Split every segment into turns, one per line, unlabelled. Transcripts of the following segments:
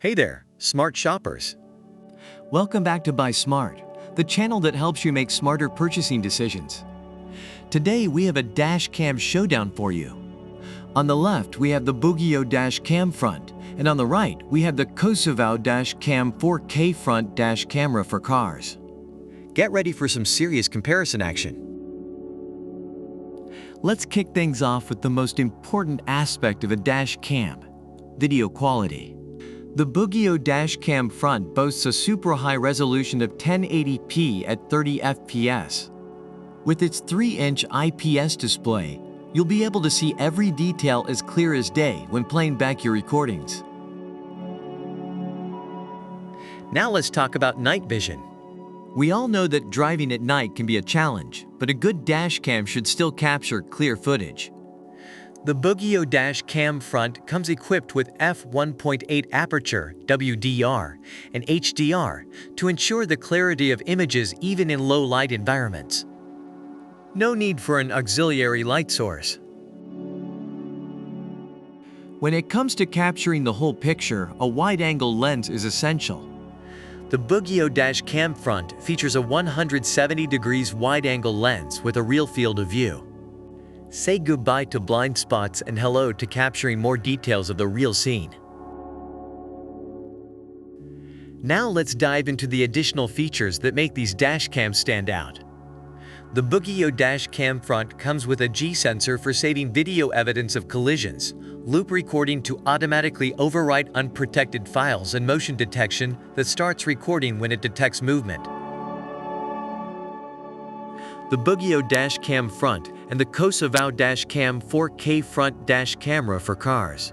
Hey there, smart shoppers.
Welcome back to Buy Smart, the channel that helps you make smarter purchasing decisions. Today we have a Dashcam showdown for you. On the left we have the BOOGIIO Dashcam front, and on the right we have the Cosuvow Dashcam 4K front dash camera for cars.
Get ready for some serious comparison action.
Let's kick things off with the most important aspect of a Dashcam: video quality. The BOOGIIO Dashcam front boasts a super high resolution of 1080p at 30 fps. With its 3-inch IPS display, you'll be able to see every detail as clear as day when playing back your recordings.
Now let's talk about night vision.
We all know that driving at night can be a challenge, but a good Dashcam should still capture clear footage.
The BOOGIIO Dashcam front comes equipped with f1.8 aperture WDR and HDR to ensure the clarity of images even in low light environments. No need for an auxiliary light source.
When it comes to capturing the whole picture, a wide-angle lens is essential.
The BOOGIIO Dashcam front features a 170 degrees wide-angle lens with a real field of view. Say goodbye to blind spots and hello to capturing more details of the real scene. Now let's dive into the additional features that make these dashcams stand out. The BOOGIIO Dashcam front comes with a G sensor for saving video evidence of collisions, loop recording to automatically overwrite unprotected files, and motion detection that starts recording when it detects movement. The BOOGIIO Dashcam front and the Cosuvow Dashcam 4K front dash camera for cars.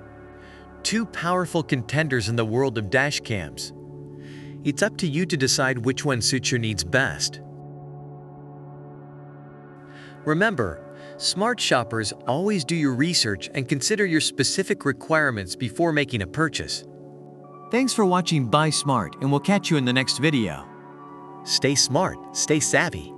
Two powerful contenders in the world of dashcams. It's up to you to decide which one suits your needs best. Remember, smart shoppers always do your research and consider your specific requirements before making a purchase.
Thanks for watching Buy Smart, and we'll catch you in the next video.
Stay smart, stay savvy.